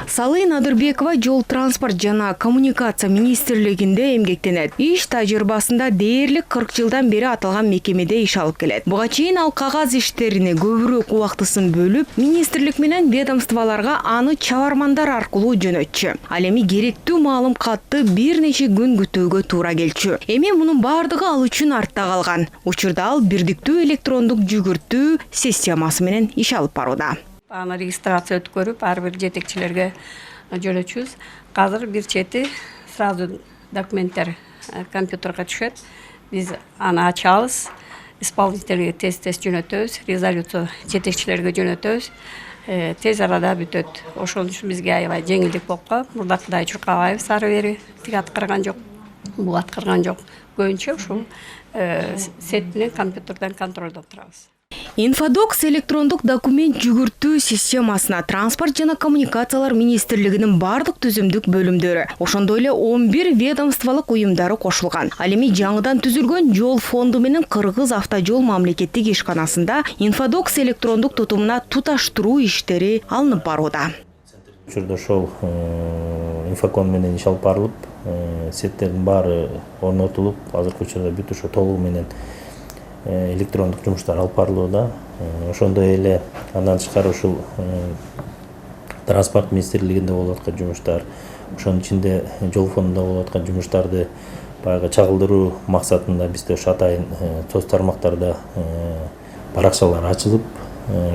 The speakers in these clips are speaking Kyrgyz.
Салый Надырбекова жол транспорт жана коммуникация министрлигинде эмгектенет. Иш тажрыйбасында дээрлик 40 жылдан бери аталган мекемеде иш алып келет. Буга чейин ал кагаз иштерине көбүрөөк убактысын бөлүп, министрлик менен ведомстволорго аны чабармандар аркылуу жөнөтчү. Ал эми керектүү маалымкатты бир нече күн күтүүгө туура келчү. Эми мунун бардыгы ал үчүн артта калган. Учурда ал бирдиктүү электрондук жүгүртүү системасы менен иш алып барууда. Аны регистрация өткөрүп, ар бир жетекчилерге жөнөтчүбүз. Азыр бир чети сразу документтер компьютерге түшөт. Биз аны ачабыз, исполнительге тез жөнөтөбүз, резолюция жетекчилерге жөнөтөбүз. Тез арада бүтөт. Ошон үчүн бизге аябай жеңилдик болуп калат. Мурдакыдай чуркабайбыз ары бери, тиги аткарган жок, бул аткарган жок. Көбүнчө ушул сет менен компьютерден контролдоп турабыз. Инфодокс электрондук документ жүгүртүү системасына транспорт жана коммуникациялар министрлигинин бардык түзүмдүк бөлүмдөрү, ошондой эле 11 ведомстволук уюмдары кошулган. Ал эми жаңыдан түзүлгөн жол фонду менен Кыргыз автожол мамлекеттик ишканасында инфодокс электрондук тутумуна туташтыруу иштери алынып барууда. Учурда ошол инфокон менен иш алып барылып, сеттердин баары орнотулуп, азыркы учурда бүт ошо толугу менен электрондук жумуштар алып барылууда. Ошондой эле андан тышкары ушул транспорт министрлигинде болуп аткан жумуштар, ошонун ичинде жол фондунда болуп аткан жумуштарды баягы чагылдыруу максатында бизде ошо атайын соц тармактарда баракчалар ачылып,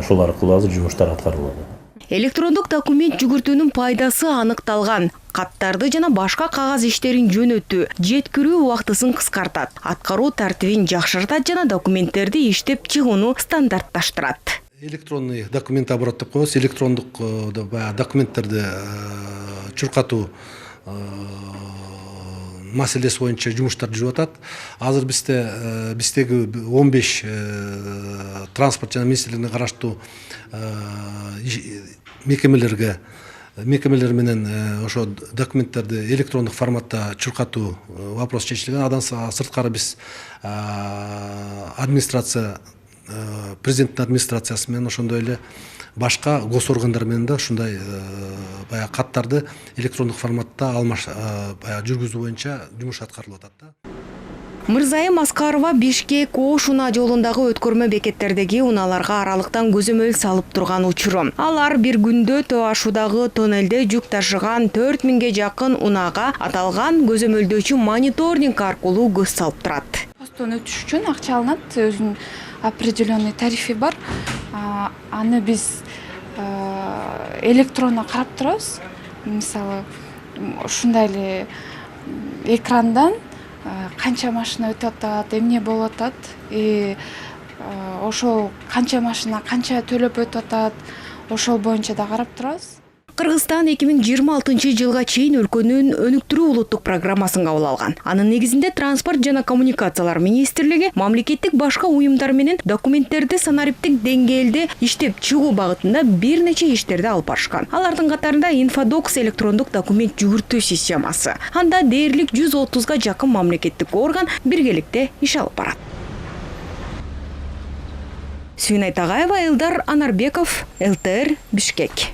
ушул аркылуу азыр жумуштар аткарылууда. Электрондук документ жүгүртүүнүн пайдасы аныкталган. Каттарды жана башка кагаз иштерин жөнөтүү, жеткирүү убактысын кыскартат, аткаруу тартибин жакшыртат жана документтерди иштеп чыгууну стандартташтырат. Электронный документооборот деп коебуз, электрондук документтерди чуркатуу маселеси боюнча жумуштар жүрүп атат. Азыр биздеги 15 транспорт жана министрлигине караштуу мекемелер менен ошо документтерди электрондук форматта чуркатуу вопрос чечилген. Андан сырткары биз администрация, президенттин администрациясы менен ошондой эле башка гос органдар менен да ушундай баягы каттарды электрондук форматта жүргүзүү боюнча жумуш аткарылып атат. Мырзайым Аскарова Бишкек Ош унаа жолундагы өткөрмө бекеттердеги унааларга аралыктан көзөмөл салып турган учуру. Алар бир күндө Тоо Ашуудагы тоннелде жүк ташыган 4000ге жакын унаага аталган көзөмөлдөөчү мониторинг аркылуу көз салып турат. Постон өтүш үчүн акча алынат, өзүнүн определенный тарифи бар. Аны биз электронно карап турабыз. Мисалы, ушундай эле экрандан канча машина өтүп атат, эмне болуп атат, ошол канча машина канча төлөп өтүп атат, ошол боюнча да карап турабыз. Кыргызстан 2026 жылга чейин өлкөнүн өнүктүрүү улуттук программасын кабыл алган. Анын негизинде транспорт жана коммуникациялар министрлиги мамлекеттик башка уюмдар менен документтерди санариптик деңгээлде иштеп чыгуу багытында бир нече иштерди алып барышкан. Алардын катарында инфодокс электрондук документ жүгүртүү системасы. Анда дээрлик 130га жакын мамлекеттик орган биргеликте иш алып барат. Сүйүнай Тагаева, Элдар Анарбеков, ЛТР, Бишкек.